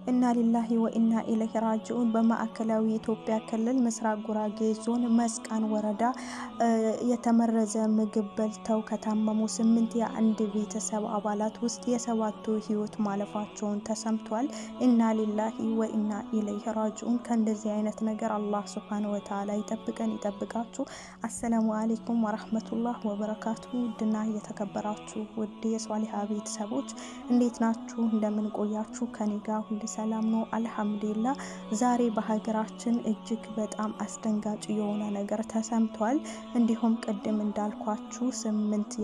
ኢና ሊላሂ ወኢና ኢለይሂ ራጂኡን በማዕከላዊ ኢትዮጵያ ክልል ምስራቅ ጉራጌ ዞን መስቃን ወረዳ የተመረዘ ምግብ በልተው ከታመሙ 8 የአንድ ቤተሰብ አባላት ውስጥ የሰባቱ ህይወት ማለፋቸውን ተሰምቷል። ኢና ሊላሂ ወኢና ኢለይሂ ራጂኡን። ከእንደዚህ አይነት ነገር አላህ ሱብሃነሁ ወተዓላ ይጠብቀን ይጠብቃችሁ። አሰላሙ አለይኩም ወራህመቱላህ ወበረካቱ። ድና የተከበራችሁ ውድ የሷሊሃ ቤተሰቦች እንዴት ናችሁ? እንደምን ቆያችሁ? ከኔ ጋር ሁሉ ሰላም ነው አልሐምዱሊላህ። ዛሬ በሀገራችን እጅግ በጣም አስደንጋጭ የሆነ ነገር ተሰምቷል። እንዲሁም ቅድም እንዳልኳችሁ 8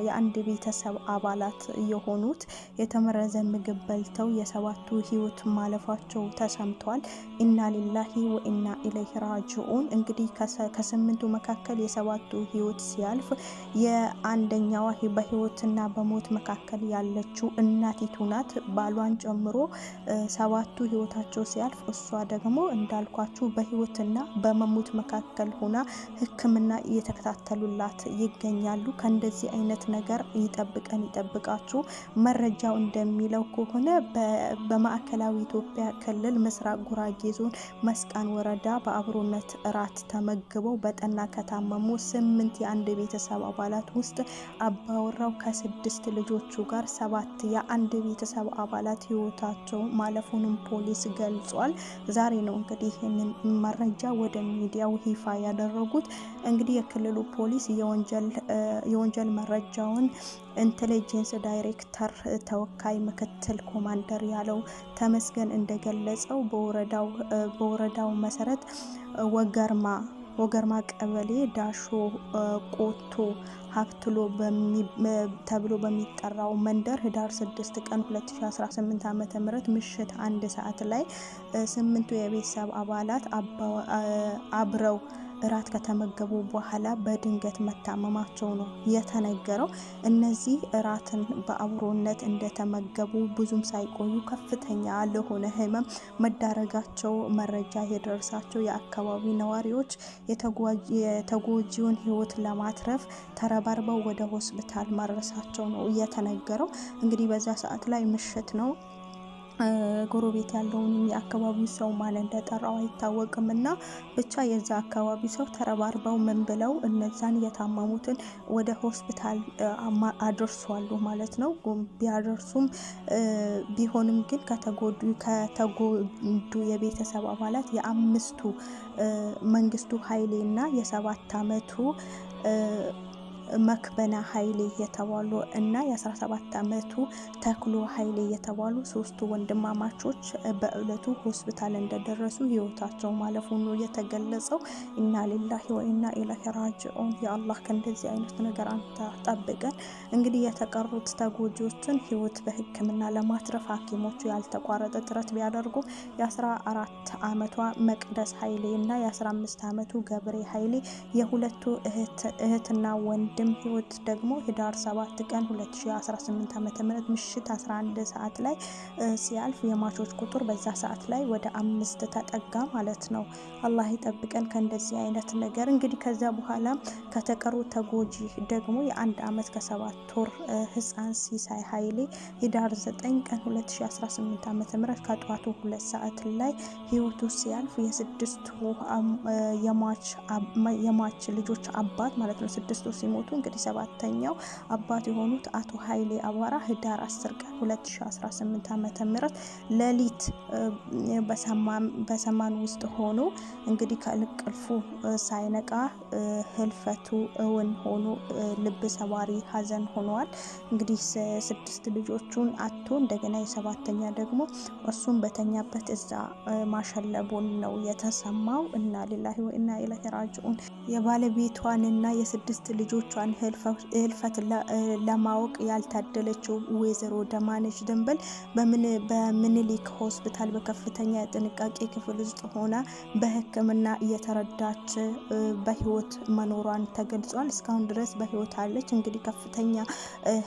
የአንድ ቤተሰብ አባላት የሆኑት የተመረዘ ምግብ በልተው የሰባቱ ህይወት ማለፋቸው ተሰምቷል። ኢና ሊላሂ ወኢና ኢለይሂ ራጂኡን። እንግዲህ ከ8ቱ መካከል የሰባቱ ህይወት ሲያልፍ የአንደኛዋ በህይወትና በሞት መካከል ያለችው እናቲቱ ናት። ባሏን ጨምሮ ሰባቱ ህይወታቸው ሲያልፍ እሷ ደግሞ እንዳልኳችሁ በህይወትና በመሞት መካከል ሆና ህክምና እየተከታተሉላት ይገኛሉ። ከእንደዚህ አይነት ነገር ይጠብቀን ይጠብቃችሁ። መረጃው እንደሚለው ከሆነ በማዕከላዊ ኢትዮጵያ ክልል ምስራቅ ጉራጌ ዞን መስቃን ወረዳ በአብሮነት እራት ተመግበው በጠና ከታመሙ 8 የአንድ ቤተሰብ አባላት ውስጥ አባወራው ከ6 ልጆቹ ጋር 7 የአንድ ቤተሰብ አባላት ህይወታቸው ማለፉንም ፖሊስ ገልጿል። ዛሬ ነው እንግዲህ ይህንን መረጃ ወደ ሚዲያው ይፋ ያደረጉት። እንግዲህ የክልሉ ፖሊስ የወንጀል መረጃውን ኢንተለጀንስ ዳይሬክተር ተወካይ ምክትል ኮማንደር ያለው ተመስገን እንደገለጸው በወረዳው መሰረት ወገርማ ቀበሌ ዳሾ ቆቶ ሀብትሎ ተብሎ በሚጠራው መንደር ህዳር 6 ቀን 2018 ዓ.ም ምሽት 1 ሰዓት ላይ 8 የቤተሰብ አባላት አብረው እራት ከተመገቡ በኋላ በድንገት መታመማቸው ነው የተነገረው። እነዚህ እራትን በአብሮነት እንደተመገቡ ብዙም ሳይቆዩ ከፍተኛ ለሆነ ህመም መዳረጋቸው መረጃ የደረሳቸው የአካባቢ ነዋሪዎች የተጎጂውን ህይወት ለማትረፍ ተረባርበው ወደ ሆስፒታል ማድረሳቸው ነው የተነገረው። እንግዲህ በዛ ሰዓት ላይ ምሽት ነው። ጎረቤት ያለውን የአካባቢው ሰው ማን እንደጠራው አይታወቅምና ብቻ የዛ አካባቢ ሰው ተረባርበው ምን ብለው እነዛን የታመሙትን ወደ ሆስፒታል አድርሷሉ ማለት ነው። ቢሆንም ግን ከተጎዱ የቤተሰብ አባላት የ5ቱ መንግስቱ ኃይሌና የ7 አመቱ መክበና ኃይሌ የተባሉ እና የ17 አመቱ ተክሎ ኃይሌ የተባሉ 3 ወንድማማቾች በእለቱ ሆስፒታል እንደደረሱ ህይወታቸው ማለፉ ነው የተገለጸው። ኢና ሊላሂ ወኢና ኢለይሂ ራጂኡን። የአላህ ከእንደዚህ አይነት ነገር አንተ ጠብቀን። እንግዲህ የተቀሩት ተጎጂዎችን ህይወት በህክምና ለማትረፍ ሐኪሞቹ ያልተቋረጠ ጥረት ቢያደርጉ የ14 አመቷ መቅደስ ኃይሌ እና የ15 አመቱ ገብሬ ኃይሌ የሁለቱ እህትና ወንድም ህይወት ደግሞ ህዳር 7 ቀን 2018 ዓ.ም ምሽት 11 ሰዓት ላይ ሲያልፍ የሟቾች ቁጥር በዛ ሰዓት ላይ ወደ 5 ተጠጋ ማለት ነው። አላህ ይጠብቀን ከእንደዚህ አይነት ነገር። እንግዲህ ከዛ በኋላ ከተቀሩ ተጎጂ ደግሞ የ1 አመት ከ7 ወር ህፃን ሲሳይ ኃይሌ ህዳር 9 ቀን 2018 ዓ.ም ከጧቱ 2 ሰዓት ላይ ህይወቱ ሲያልፍ የ6 የሟች ልጆች አባት ማለት ነው 6ቱ ሲሞቱ እንግዲህ 7ኛው አባት የሆኑት አቶ ኃይሌ አባራ ህዳር 10 ቀን 2018 ዓ.ም ሌሊት በሰማን ውስጥ ሆኖ እንግዲህ ከእንቅልፉ ሳይነቃ ህልፈቱ እውን ሆኖ ልብ ሰባሪ ሀዘን ሆኗል። እንግዲህ 6 ልጆቹን አጥቶ እንደገና የ7ኛ ደግሞ እሱም በተኛበት እዛ ማሸለቡን ነው የተሰማው። እና ሊላሂ ወኢና ኢለይሂ ራጂኡን። የባለቤቷንና የ6 ልጆቿን ህልፈት ለማወቅ ያልታደለችው ወይዘሮ ደማነች ደንበል በምኒልክ ሆስፒታል በከፍተኛ ጥንቃቄ ክፍል ውስጥ ሆና በህክምና እየተረዳች በህይወት መኖሯን ተገልጿል። እስካሁን ድረስ በህይወት አለች። እንግዲህ ከፍተኛ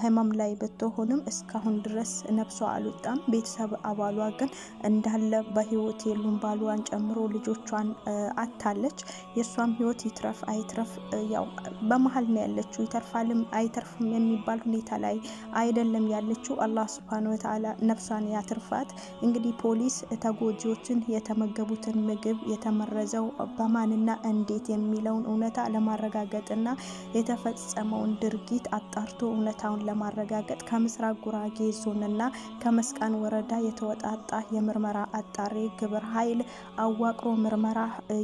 ህመም ላይ ብትሆንም እስካሁን ድረስ ነፍሷ አልወጣም። ቤተሰብ አባሏ ግን እንዳለ በህይወት የሉም። ባሏን ጨምሮ ልጆቿን አታለች። የሷም ህይወት ይትረፍ አይትረፍ ያው በመሃል ነው ያለችው ይተርፋልም አይተርፍም የሚባል ሁኔታ ላይ አይደለም ያለችው አላህ Subhanahu Wa Ta'ala ነፍሷን ያትርፋት እንግዲህ ፖሊስ ተጎጂዎችን የተመገቡትን ምግብ የተመረዘው በማንና እንዴት የሚለውን እውነታ ለማረጋገጥና የተፈጸመውን ድርጊት አጣርቶ እውነታውን ለማረጋገጥ ከምስራቅ ጉራጌ ዞንና ከመስቃን ወረዳ የተወጣጣ የምርመራ አጣሪ ግብረ ኃይል አዋቅሮ ምርመራ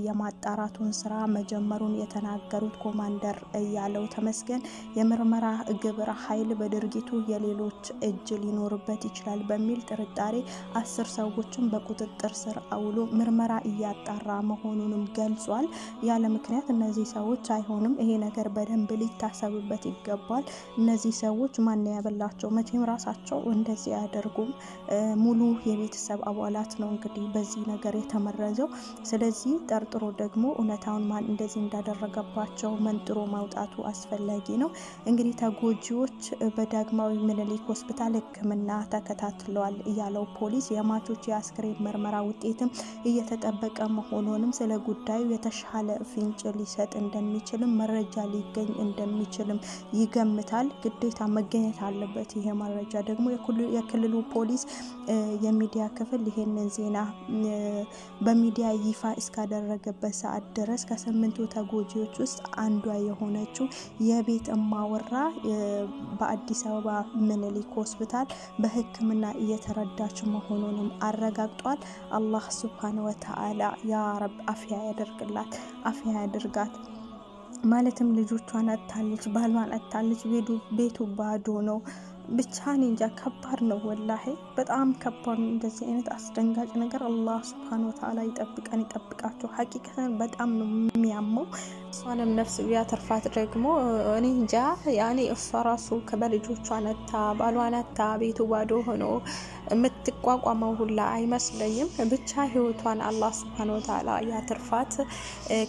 የማጣራቱን ስራ መጀመሩን የተናገሩት ኮማንደር ያለው ተመስገን የምርመራ ግብረ ኃይል በድርጊቱ የሌሎች እጅ ሊኖርበት ይችላል በሚል ጥርጣሬ 10 ሰዎችን በቁጥጥር ስር አውሎ ምርመራ እያጣራ መሆኑንም ገልጿል። ያለ ምክንያት እነዚህ ሰዎች አይሆንም ይሄ ነገር በደንብ ሊታሰብበት ይገባል። እነዚህ ሰዎች ማን ያበላቸው መቼም ራሳቸው እንደዚህ ያደርጉም ሙሉ የቤተሰብ አባላት ነው እንግዲህ በዚህ ነገር የተመረዘው። ስለዚህ ጠርጥሮ ደግሞ እውነታውን ማን እንደዚህ እንዳደረገባቸው መንጥሮ ማውጣቱ አስፈላጊ ነው። እንግዲህ ተጎጂዎች በዳግማዊ ምኒልክ ሆስፒታል ሕክምና ተከታትለዋል ያለው ፖሊስ የማቾች የአስክሬን ምርመራ ውጤትም እየተጠበቀ መሆኑንም ስለ ጉዳዩ የተሻለ ፍንጭ ሊሰጥ እንደሚችልም መረጃ ሊገኝ እንደሚችልም ይገምታል። ግዴታ መገኘት አለበት ይሄ መረጃ ደግሞ የክልሉ ፖሊስ የሚዲያ ክፍል ይሄንን ዜና በሚዲያ ይፋ እስካደረገበት ሰዓት ድረስ ከ8ቱ ተጎጂዎች ውስጥ አንዷ የሆነችው የቤት እማወራ በአዲስ አበባ ምኒልክ ሆስፒታል በሕክምና እየተረዳች መሆኑንም አረጋግጧል። አላህ Subhanahu Wa Ta'ala ያ ረብ አፍያ ያደርግላት አፍያ ያድርጋት። ማለትም ልጆቿን አጣለች ባሏን አጣለች ቤቱ ባዶ ነው። ብቻ እንጃ ከባድ ነው ወላሂ በጣም ከባድ ነው። እንደዚህ አይነት አስደንጋጭ ነገር አላህ Subhanahu Wa Ta'ala ይጠብቀን ይጠብቃቸው። ሐቂቀተን በጣም ነው የሚያመው። እሷንም ነፍስ ቢያተርፋት ደግሞ እኔ እንጃ ያኔ እሷ ራሱ ከበልጆቿ ነታ ባሏን አጣ ቤቱ ባዶ ሆኖ የምትቋቋመው ሁላ አይመስለኝም። ብቻ ህይወቷን አላህ Subhanahu Wa Ta'ala ያተርፋት።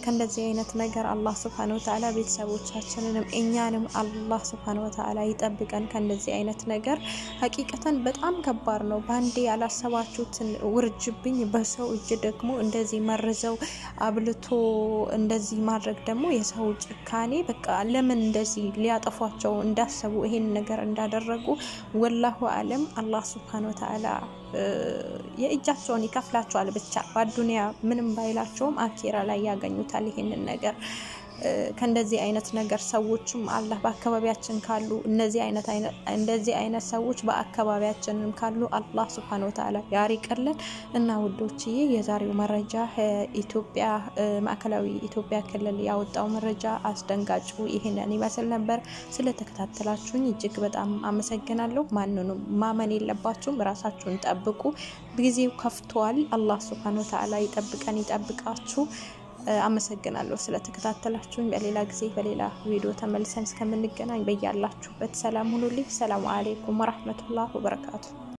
ከእንደዚህ አይነት ነገር አላህ Subhanahu Wa Ta'ala ቤተሰቦቻችንንም እኛንም አላህ Subhanahu Wa Ta'ala ይጠብቀን ከእንደዚህ አይነት ነገር። ሐቂቀተን በጣም ከባድ ነው። ባንዴ ያላሰባችሁትን ውርጅብኝ በሰው እጅ ደግሞ እንደዚህ መርዘው አብልቶ እንደዚህ ማድረግ ደግሞ የሰው ጭካኔ በቃ ለምን እንደዚህ ሊያጠፏቸው እንዳሰቡ ይሄን ነገር እንዳደረጉ ወላሁ አለም አላህ Subhanahu Wa Ta'ala የእጃቸውን ይከፍላቸዋል። ብቻ በዱንያ ምንም ባይላቸውም አኺራ ላይ ያገኙታል ይሄንን ነገር። ከእንደዚህ አይነት ነገር ሰዎችም አላህ በአካባቢያችን ካሉ እንደዚህ አይነት ሰዎች በአካባቢያችንም ካሉ አላህ Subhanahu Wa Ta'ala ያሪቀልን እና ውዶችዬ የዛሬው መረጃ ኢትዮጵያ ማዕከላዊ ኢትዮጵያ ክልል ያወጣው መረጃ አስደንጋጭ ይሄንን ይመስል ነበር። ስለተከታተላችሁኝ እጅግ በጣም አመሰግናለሁ። ማንንም ማመን የለባችሁም ራሳችሁን ጠብቁ። ጊዜው ከፍቷል። አላህ Subhanahu Wa Ta'ala ይጠብቀን ይጠብቃችሁ። አመሰግናለሁ ስለተከታተላችሁኝ። በሌላ ጊዜ በሌላ ቪዲዮ ተመልሰን እስከምንገናኝ በያላችሁበት ሰላም ሁኑልኝ። ሰላም አለይኩም ወራህመቱላሂ ወበረካቱ።